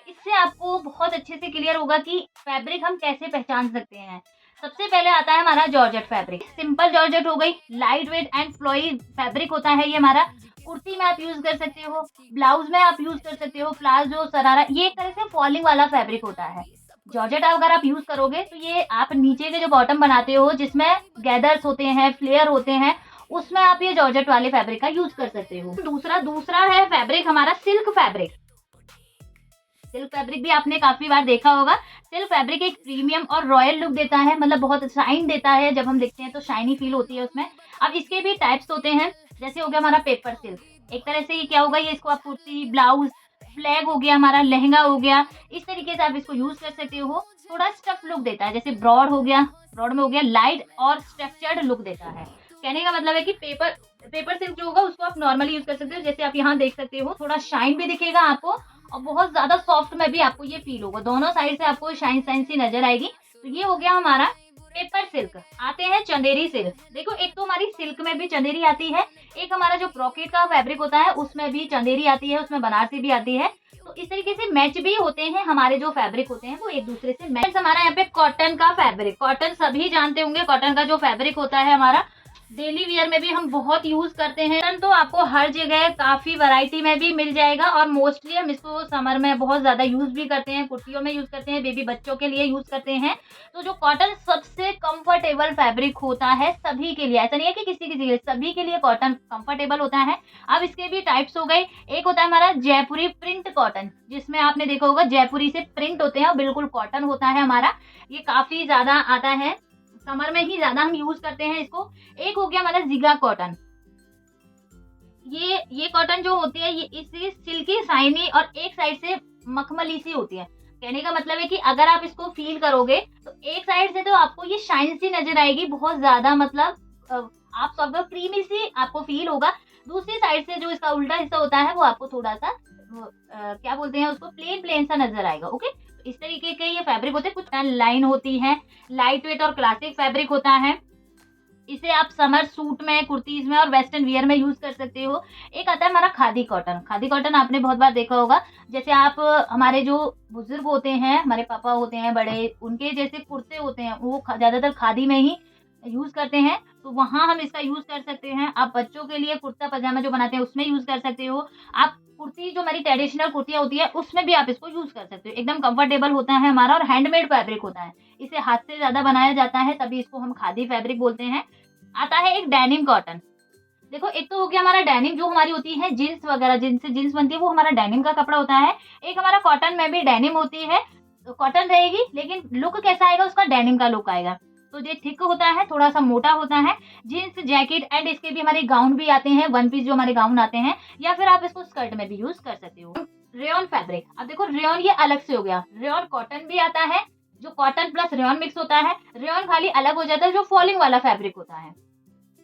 इससे आपको बहुत अच्छे से क्लियर होगा कि फैब्रिक हम कैसे पहचान सकते हैं। सबसे पहले आता है हमारा जॉर्जेट फैब्रिक। सिंपल जॉर्जेट हो गई, light weight and flowy fabric होता है ये हमारा। कुर्ती में आप यूज़ कर सकते हो, ब्लाउज़ में आप यूज़ कर सकते हो, प्लाज़ो, शरारा, ये एक तरह से फॉलिंग वाला फैब्रिक होता है। जॉर्जेट अगर आप यूज़ करोगे तो ये आप नीचे के जो बॉटम बनाते हो जिसमें गैदर्स होते हैं, फ्लेयर होते हैं, उसमें आप ये जॉर्जेट वाले फैब्रिक का यूज़ कर सकते हो। दूसरा दूसरा है फैब्रिक हमारा सिल्क फैब्रिक। सिल्क फैब्रिक भी आपने काफ़ी बार देखा होगा। सिल्क फैब्रिक एक प्रीमियम और रॉयल लुक देता है, मतलब बहुत शाइन देता है, जब हम देखते हैं तो शाइनी फील होती है उसमें। अब इसके भी टाइप्स होते हैं, जैसे हो गया हमारा पेपर सिल्क। एक तरह से ये क्या होगा, ये इसको आप कुर्ती, ब्लाउज़, फ्लैग हो गया हमारा, लहंगा हो गया, इस तरीके से आप इसको यूज़ कर सकते हो। थोड़ा स्टफ़ लुक देता है, जैसे ब्रॉड हो गया, ब्रॉड में हो गया लाइट और स्ट्रक्चर्ड लुक देता है। कहने का मतलब है कि पेपर पेपर सिल्क जो होगा उसको आप नॉर्मली यूज़ कर सकते हो, जैसे आप यहाँ देख सकते हो, थोड़ा शाइन भी दिखेगा आपको और बहुत ज़्यादा सॉफ्ट में भी आपको ये फ़ील होगा। दोनों साइड से आपको शाइन शाइन सी नज़र आएगी। तो ये हो गया हमारा पेपर सिल्क। आते हैं चंदेरी सिल्क। देखो, एक तो हमारी सिल्क में भी चंदेरी आती है, एक हमारा जो ब्रोकेट का फैब्रिक होता है उसमें भी चंदेरी आती है, उसमें बनारसी भी आती है। तो इस तरीके से मैच भी होते हैं हमारे जो फैब्रिक होते हैं वो एक दूसरे से मैच। हमारा यहाँ पे कॉटन का फैब्रिक, कॉटन सभी जानते होंगे, कॉटन का जो फैब्रिक होता है हमारा डेली वियर में भी हम बहुत यूज़ करते हैं। कॉटन तो आपको हर जगह काफ़ी वैरायटी में भी मिल जाएगा और मोस्टली हम इसको समर में बहुत ज़्यादा यूज़ भी करते हैं, कुर्तियों में यूज़ करते हैं, बेबी बच्चों के लिए यूज़ करते हैं। तो जो कॉटन सबसे कंफर्टेबल फैब्रिक होता है सभी के लिए, ऐसा नहीं है कि किसी के लिए, सभी के लिए कॉटन कंफर्टेबल होता है। अब इसके भी टाइप्स हो गए। एक होता है हमारा जयपुरी प्रिंट कॉटन, जिसमें आपने देखा होगा जयपुरी से प्रिंट होते हैं और बिल्कुल कॉटन होता है हमारा। ये काफ़ी ज़्यादा आता है, समर में ही ज़्यादा हम यूज़ करते हैं इसको। एक हो गया हमारा ज़िगा कॉटन। ये कॉटन जो होती है ये इसकी सिल्की, शाइनी और एक साइड से मखमली सी होती है। कहने का मतलब है कि अगर आप इसको फ़ील करोगे तो एक साइड से तो आपको ये शाइन सी नज़र आएगी बहुत ज़्यादा, मतलब आप सब क्रीमी सी आपको फ़ील होगा। दूसरी साइड से जो इसका उल्टा हिस्सा होता है वो आपको थोड़ा-सा क्या बोलते हैं उसको, प्लेन सा नज़र आएगा। ओके? तो इस तरीके के ये फैब्रिक होते हैं। कुछ लाइन होती है, लाइट वेट और क्लासिक फैब्रिक होता है। इसे आप समर सूट में, कुर्तीज़ में और वेस्टर्न वियर में यूज़ कर सकते हो। एक आता है हमारा खादी कॉटन। खादी कॉटन आपने बहुत बार देखा होगा। जैसे आप हमारे जो बुज़ुर्ग होते हैं, हमारे पापा होते हैं बड़े, उनके जैसे कुर्ते होते हैं, वो ज़्यादातर खादी में ही यूज़ करते हैं, तो वहाँ हम इसका यूज़ कर सकते हैं। आप बच्चों के लिए कुर्ता पजामा जो बनाते हैं, उसमें यूज़ कर सकते हो। आप कुर्ती जो हमारी ट्रेडिशनल कुर्तियाँ होती है, उसमें भी आप इसको यूज़ कर सकते हो। एकदम कंफर्टेबल होता है हमारा और हैंडमेड फैब्रिक होता है। इसे हाथ से ज़्यादा बनाया जाता है, तभी इसको हम खादी फैब्रिक बोलते हैं। आता है एक डेनिम कॉटन। देखो, एक तो हो गया हमारा डेनिम जो हमारी होती है जीन्स वगैरह, जिनसे जीन्स बनती है, वो हमारा डेनिम का कपड़ा होता है। एक हमारा कॉटन में भी डेनिम होती है, तो कॉटन रहेगी लेकिन लुक कैसा आएगा उसका, डेनिम का लुक आएगा। तो ये थिक होता है, थोड़ा-सा मोटा होता है। जीन्स, जैकेट एंड इसके भी हमारे गाउन भी आते हैं, वन पीस जो हमारे गाउन आते हैं, या फिर आप इसको स्कर्ट में भी यूज़ कर सकते हो। रेयॉन फैब्रिक, अब देखो रेयॉन ये अलग से हो गया। रेयॉन कॉटन भी आता है, जो कॉटन प्लस रेयॉन मिक्स होता है। रेयॉन खाली अलग हो जाता है, जो फॉलिंग वाला फैब्रिक होता है।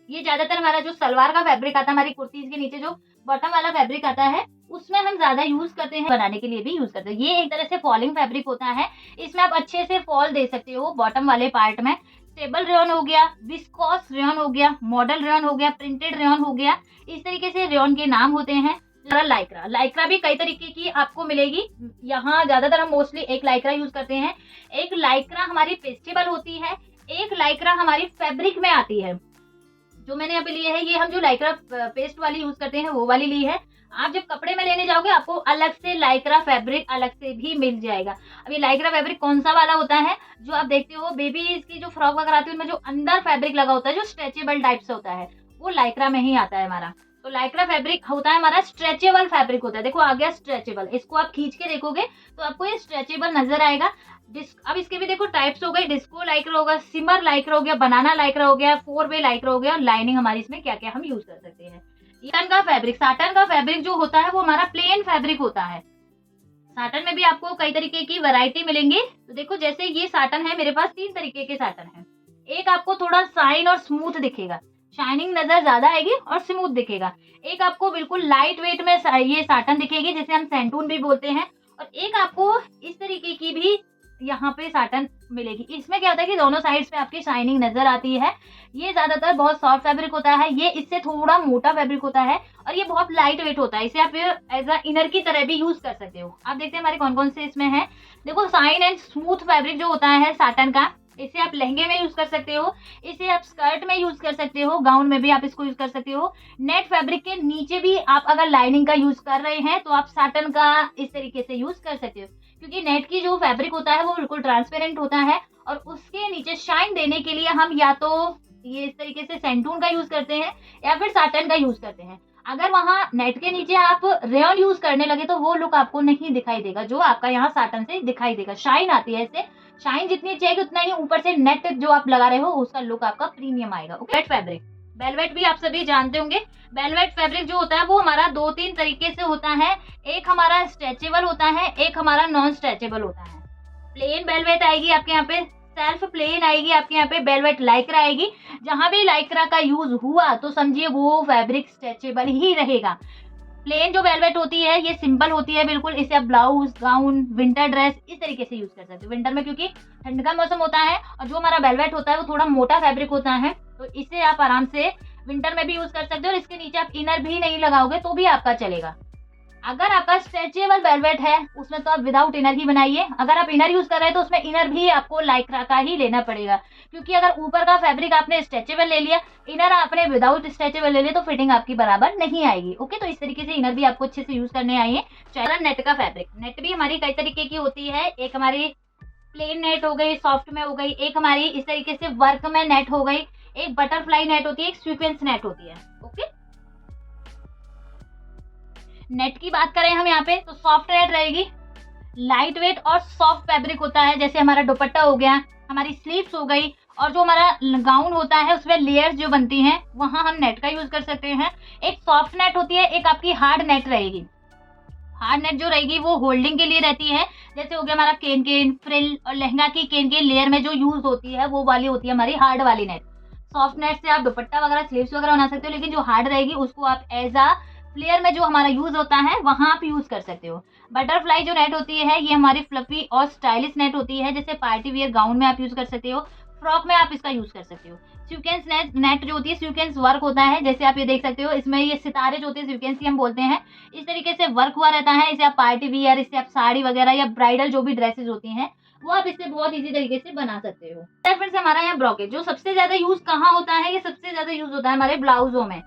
ये ज़्यादातर हमारा जो सलवार का फैब्रिक आता है, हमारी कुर्तीज़ के नीचे जो बॉटम वाला फैब्रिक आता है, उसमें हम ज़्यादा यूज़ करते हैं, बनाने के लिए भी यूज़ करते हैं। ये एक तरह से फॉलिंग फैब्रिक होता है। इसमें आप अच्छे से फॉल दे सकते हो बॉटम वाले पार्ट में। स्टेबल रेयॉन हो गया, विस्कोस रेयॉन हो गया, मॉडल रेयॉन हो गया, प्रिंटेड रेयॉन हो गया। इस तरीके से रेयॉन के नाम होते हैं। लाइक्रा, लाइक्रा भी कई तरीके की आपको मिलेगी। यहाँ ज़्यादातर हम मोस्टली एक लाइक्रा यूज़ करते हैं। एक लाइक्रा हमारी पेस्टेबल होती है, एक लाइक्रा हमारी फैब्रिक में आती है। जो मैंने अभी ली है, ये हम जो लाइक्रा पेस्ट वाली यूज़ करते हैं वो वाली ली है। आप जब कपड़े में लेने जाओगे आपको अलग से लाइक्रा फैब्रिक अलग से भी मिल जाएगा। अब ये लाइक्रा फैब्रिक कौन-सा वाला होता है, जो आप देखते हो बेबीज़ की जो फ्रॉक वगैरह आती है उनमें जो अंदर फैब्रिक लगा होता है, जो स्ट्रेचेबल टाइप से होता है, वो लाइक्रा में ही आता है हमारा। तो लाइक्रा फैब्रिक होता है हमारा स्ट्रेचेबल फैब्रिक होता है। देखो आ गया स्ट्रेचेबल, इसको आप खींच के देखोगे तो आपको ये स्ट्रेचेबल नज़र आएगा। अब इसके भी देखो टाइप्स हो गए, डिस्को लाइक्रा होगा, सिमर लाइक्रा हो गया, बनाना लाइक्रा हो गया, 4 वे लाइक्रा हो गया और लाइनिंग हमारी इसमें क्या-क्या हम यूज़ कर सकते हैं। साटन का फैब्रिक, साटन का फैब्रिक जो होता है वो हमारा प्लेन फैब्रिक होता है। साटन में भी आपको कई तरीके की वैरायटी मिलेंगी। तो देखो जैसे ये साटन है, मेरे पास 3 तरीके के साटन हैं। एक आपको थोड़ा शाइन और स्मूथ दिखेगा, शाइनिंग नज़र ज़्यादा आएगी और स्मूथ दिखेगा। एक आपको बिल्कुल लाइट वेट में ये साटन दिखेगी, जिसे हम सैंटून भी बोलते हैं। और एक आपको इस तरीके की भी यहाँ पे साटन मिलेगी। इसमें क्या होता है कि दोनों साइड्स पे आपकी शाइनिंग नजर आती है। ये ज्यादातर बहुत सॉफ्ट फैब्रिक होता है, ये इससे थोड़ा मोटा फैब्रिक होता है और ये बहुत लाइट वेट होता है। इसे आप एज अ इनर की तरह भी यूज कर सकते हो। आप देखते हैं हमारे कौन कौन से इसमें है। देखो शाइन एंड स्मूथ फैब्रिक जो होता है साटन का, इसे आप लहंगे में यूज कर सकते हो, इसे आप स्कर्ट में यूज कर सकते हो, गाउन में भी आप इसको यूज कर सकते हो। नेट फैब्रिक के नीचे भी आप अगर लाइनिंग का यूज कर रहे हैं तो आप साटन का इस तरीके से यूज कर सकते हो, क्योंकि नेट की जो फैब्रिक होता है वो बिल्कुल ट्रांसपेरेंट होता है और उसके नीचे शाइन देने के लिए हम या तो ये इस तरीके से सेंटून का यूज करते हैं या फिर साटन का यूज करते हैं। अगर वहां नेट के नीचे आप रेयन यूज करने लगे तो वो लुक आपको नहीं दिखाई देगा जो आपका यहाँ साटन से दिखाई देगा। शाइन आती है इससे, शाइन जितनी चाहिए उतना ही ऊपर से नेट जो आप लगा रहे हो उसका लुक आपका प्रीमियम आएगा। ओके, फैब्रिक वेलवेट भी आप सभी जानते होंगे। वेलवेट फैब्रिक जो होता है वो हमारा 2-3 तरीके से होता है। एक हमारा स्ट्रेचेबल होता है, एक हमारा नॉन स्ट्रेचेबल होता है। प्लेन वेलवेट आएगी आपके यहाँ पे, सेल्फ प्लेन आएगी आपके यहाँ पे, वेलवेट लाइक्रा आएगी। जहां भी लाइक्रा का यूज हुआ तो समझिए वो फैब्रिक स्ट्रेचेबल ही रहेगा। प्लेन जो वेलवेट होती है ये सिंपल होती है बिल्कुल, इसे आप ब्लाउज, गाउन, विंटर ड्रेस इस तरीके से यूज कर सकते हो। विंटर में क्योंकि ठंड का मौसम होता है और जो हमारा वेलवेट होता है वो थोड़ा मोटा फैब्रिक होता है, तो इसे आप आराम से विंटर में भी यूज कर सकते हो और इसके नीचे आप इनर भी नहीं लगाओगे तो भी आपका चलेगा। अगर आपका स्ट्रेचेबल वेलवेट है उसमें तो आप विदाउट इनर ही बनाइए। अगर आप इनर यूज कर रहे हैं तो उसमें इनर भी आपको लाइक्रा का ही लेना पड़ेगा, क्योंकि अगर ऊपर का फैब्रिक आपने स्ट्रेचेबल ले लिया, इनर आपने विदाउट स्ट्रेचेबल ले लिया तो फिटिंग आपकी बराबर नहीं आएगी। ओके, तो इस तरीके से इनर भी आपको अच्छे से यूज करने आइए। चलो नेट का फैब्रिक, नेट भी हमारी कई तरीके की होती है। एक हमारी प्लेन नेट हो गई, सॉफ्ट में हो गई, एक हमारी इस तरीके से वर्क में नेट हो गई, एक बटरफ्लाई नेट होती है, एक सीक्वेंस नेट होती है। ओके, नेट की बात करें हम यहाँ पे तो सॉफ्ट नेट रहेगी, लाइट वेट और सॉफ्ट फैब्रिक होता है। जैसे हमारा दुपट्टा हो गया, हमारी स्लीव्स हो गई और जो हमारा गाउन होता है उसमें लेयर्स जो बनती हैं वहां हम नेट का यूज कर सकते हैं। एक सॉफ्ट नेट होती है, एक आपकी हार्ड नेट रहेगी। हार्ड नेट जो रहेगी वो होल्डिंग के लिए रहती है। जैसे हो गया हमारा केन केन, फ्रिल और लहंगा की केन केन लेयर में जो यूज होती है वो वाली होती है हमारी हार्ड वाली नेट। सॉफ्ट नेट से आप दुपट्टा वगैरह, स्लीव्स वगैरह बना सकते हो, लेकिन जो हार्ड रहेगी उसको आप एज अ फ्लेयर में जो हमारा यूज होता है वहां आप यूज कर सकते हो। बटरफ्लाई जो नेट होती है ये हमारी फ्लफी और स्टाइलिश नेट होती है, जैसे पार्टी वियर गाउन में आप यूज कर सकते हो, फ्रॉक में आप इसका यूज कर सकते हो। सीक्वेंस नेट जो होती है, सीक्वेंस वर्क होता है, जैसे आप ये देख सकते हो इसमें ये सितारे जो होते हैं सीक्वेंस की हम बोलते हैं, इस तरीके से वर्क हुआ रहता है। इसे आप पार्टी वियर, इसे आप साड़ी वगैरह या ब्राइडल जो भी ड्रेसेस होती हैं वो आप इससे बहुत इजी तरीके से बना सकते हो। फिर से हमारा यहाँ ब्रॉकेट जो सबसे ज्यादा यूज कहाँ होता है, ये सबसे ज्यादा यूज होता है हमारे ब्लाउजों में।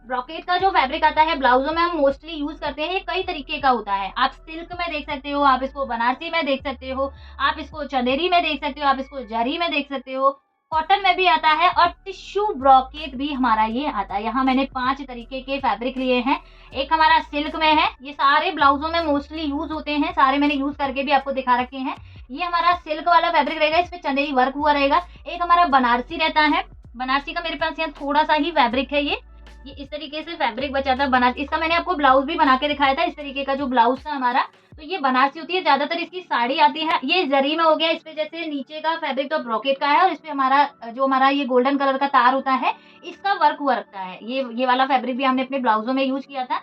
ब्रॉकेट का जो फैब्रिक आता है ब्लाउजों में हम मोस्टली यूज करते हैं, ये कई तरीके का होता है। आप सिल्क में देख सकते हो, आप इसको बनारसी में देख सकते हो, आप इसको चंदेरी में देख सकते हो, आप इसको जरी में देख सकते हो, कॉटन में भी आता है और टिश्यू ब्रॉकेट भी हमारा ये आता है। यहाँ मैंने 5 तरीके के फैब्रिक लिए हैं। एक हमारा सिल्क में है, ये सारे ब्लाउजों में मोस्टली यूज होते हैं, सारे मैंने यूज करके भी आपको दिखा रखे हैं। ये हमारा सिल्क वाला फैब्रिक रहेगा, इसमें चंदेरी वर्क हुआ रहेगा। एक हमारा बनारसी रहता है, बनारसी का मेरे पास यहाँ थोड़ा सा ही फैब्रिक है। ये इस तरीके से फैब्रिक बचा था बनारसी, इसका मैंने आपको ब्लाउज भी बना के दिखाया था। इस तरीके का जो ब्लाउज था हमारा, तो ये बनारसी होती है, ज्यादातर इसकी साड़ी आती है। ये जरी में हो गया, इस पे जैसे नीचे का फैब्रिक तो ब्रॉकेट का है और इस पे हमारा जो हमारा ये गोल्डन कलर का तार होता है इसका वर्क हुआ रखता है। ये वाला फैब्रिक भी हमने अपने ब्लाउजों में यूज किया था।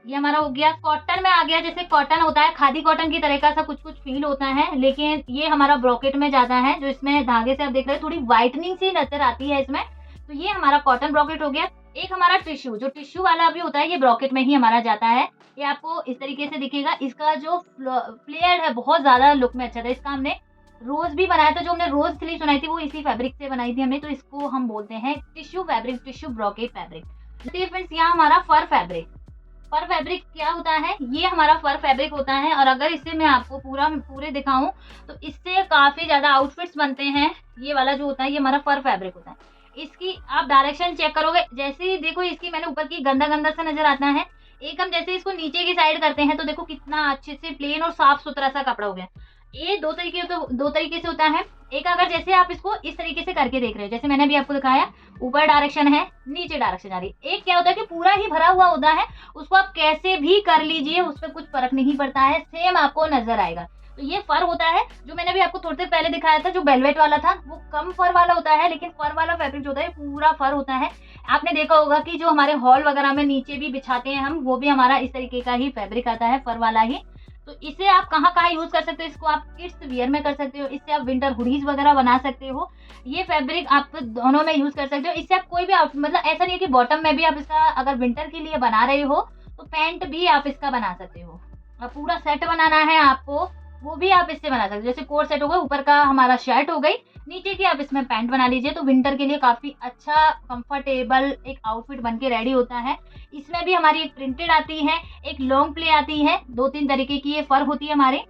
ये हमारा हो गया कॉटन में आ गया, जैसे कॉटन होता है खादी कॉटन की तरह का सा कुछ फील होता है, लेकिन ये हमारा ब्रॉकेट में जाता है। जो इसमें धागे से आप देख रहे हैं थोड़ी व्हाइटनिंग सी नजर आती है इसमें, तो ये हमारा कॉटन ब्रॉकेट हो गया। एक हमारा टिश्यू, जो टिश्यू वाला भी होता है ये ब्रॉकेट में ही हमारा जाता है। ये आपको इस तरीके से दिखेगा, इसका जो फ्लेयर है बहुत ज्यादा लुक में अच्छा था। इसका हमने रोज भी बनाया था, जो हमने रोज स्लीव बनाई थी वो इसी फैब्रिक से बनाई थी हमने, तो इसको हम बोलते हैं tissue fabric, tissue brocade fabric. Friends यहाँ हमारा फर फैब्रिक, फर फैब्रिक क्या होता है, ये हमारा फर फैब्रिक होता है और अगर इससे मैं आपको पूरे दिखाऊं तो इससे काफी ज्यादा आउटफिट्स बनते हैं। ये वाला जो होता है ये हमारा फर फैब्रिक होता है। इसकी आप डायरेक्शन चेक करोगे, जैसे ही देखो इसकी मैंने ऊपर की गंदा गंदा सा नजर आता है, एक हम जैसे इसको नीचे की साइड करते हैं तो देखो कितना अच्छे से प्लेन और साफ सुथरा सा कपड़ा हो गया। ये दो तरीके से होता है। एक अगर जैसे आप इसको इस तरीके से करके देख रहे हो, जैसे मैंने अभी आपको दिखाया, ऊपर डायरेक्शन है, नीचे डायरेक्शन आ रही है। एक क्या होता है कि पूरा ही भरा हुआ होता है, उसको आप कैसे भी कर लीजिए उस पर कुछ फर्क नहीं पड़ता है, सेम आपको नजर आएगा। तो ये फर होता है। जो मैंने भी आपको थोड़ी देर पहले दिखाया था जो वेलवेट वाला था वो कम फर वाला होता है, लेकिन फर वाला फैब्रिक जो होता है पूरा फर होता है। आपने देखा होगा कि जो हमारे हॉल वगैरह में नीचे भी बिछाते हैं हम, वो भी हमारा इस तरीके का ही फैब्रिक आता है, फर वाला ही। तो इसे आप कहाँ-कहाँ यूज़ कर सकते हो, इसको आप किड्स वियर में कर सकते हो, इससे आप विंटर हुडीज़ वगैरह बना सकते हो। ये फैब्रिक आप दोनों में यूज़ कर सकते हो। इससे आप कोई भी मतलब ऐसा नहीं है कि बॉटम में भी आप इसका अगर विंटर के लिए बना रहे हो, तो पैंट भी आप इसका बना सकते हो। पूरा सेट बनाना है आपको, वो भी आप इससे बना सकते हो। जैसे कोट सेट हो गया, ऊपर का हमारा शर्ट हो गई, नीचे की आप इसमें पैंट बना लीजिए, तो विंटर के लिए काफ़ी अच्छा कंफर्टेबल एक आउटफिट बन के रेडी होता है। इसमें भी हमारी एक प्रिंटेड आती है, एक लॉन्ग प्ले आती है, 2-3 तरीके की ये फर होती है हमारी।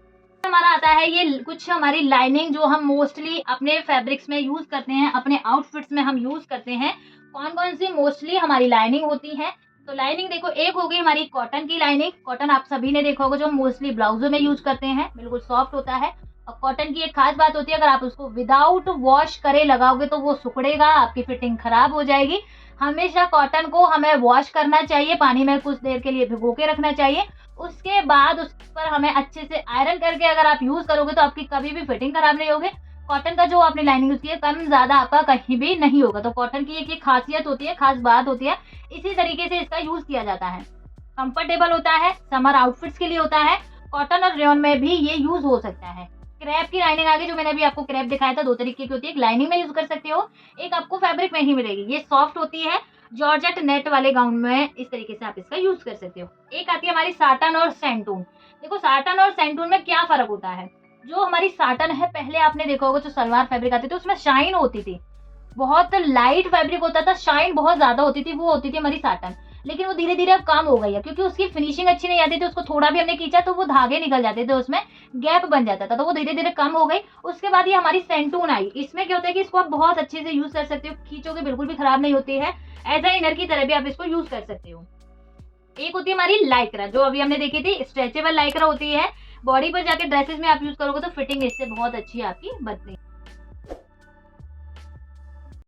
हमारा आता है ये कुछ हमारी लाइनिंग जो हम मोस्टली अपने फैब्रिक्स में यूज़ करते हैं, अपने आउटफिट्स में हम यूज़ करते हैं। कौन-कौन सी मोस्टली हमारी लाइनिंग होती है? तो लाइनिंग देखो, एक हो गई हमारी कॉटन की लाइनिंग। कॉटन आप सभी ने देखा होगा, जो हम मोस्टली ब्लाउज़ों में यूज़ करते हैं, बिल्कुल सॉफ्ट होता है। और कॉटन की एक खास बात होती है, अगर आप उसको विदाउट वॉश करे लगाओगे तो वो सिकुड़ेगा, आपकी फिटिंग खराब हो जाएगी। हमेशा कॉटन को हमें वॉश करना चाहिए, पानी में कुछ देर के लिए भिगो के रखना चाहिए। उसके बाद उस पर हमें अच्छे से आयरन करके अगर आप यूज़ करोगे तो आपकी कभी भी फिटिंग खराब नहीं होगी। कॉटन का जो आपने लाइनिंग यूज़ की है, कम ज़्यादा आपका कहीं भी नहीं होगा। तो कॉटन की एक ये खासियत होती है, खास बात होती है। इसी तरीके से इसका यूज़ किया जाता है। कंफर्टेबल होता है, समर आउटफिट्स के लिए होता है। कॉटन और रेयॉन में भी ये यूज़ हो सकता है। क्रेप की लाइनिंग आ गई, जो मैंने अभी आपको क्रेप दिखाया था, 2 तरीके की होती है। एक लाइनिंग में यूज़ कर सकते हो, एक आपको फैब्रिक में ही मिलेगी। ये सॉफ्ट होती है, जॉर्जेट नेट वाले गाउन में इस तरीके से आप इसका यूज़ कर सकते हो। एक आती है हमारी साटन और सैंटून। देखो, साटन और सैंटून में क्या फ़र्क होता है? जो हमारी साटन है, पहले आपने देखा होगा जो सलवार फैब्रिक आती थी उसमें शाइन होती थी। बहुत लाइट फैब्रिक होता था, शाइन बहुत ज़्यादा होती थी, वो होती थी हमारी साटन। लेकिन वो धीरे-धीरे अब कम हो गई है, क्योंकि उसकी फिनिशिंग अच्छी नहीं आती थी। उसको थोड़ा भी हमने खींचा तो वो धागे निकल जाते थे, उसमें गैप बन जाता था, तो वो धीरे-धीरे कम हो गई। उसके बाद ये हमारी सैंटून आई। इसमें क्या होता है कि इसको आप बहुत अच्छे से यूज़ कर सकते हो, खींचोगे बिल्कुल भी खराब नहीं होती है। एज़ अ इनर की तरह भी आप इसको यूज़ कर सकते हो। एक होती है हमारी लाइक्रा, जो अभी हमने देखी थी, स्ट्रेचेबल लाइक्रा होती है। बॉडी पर जाके ड्रेसेस में आप यूज़ करोगे तो फिटिंग इससे बहुत अच्छी आपकी बनती है।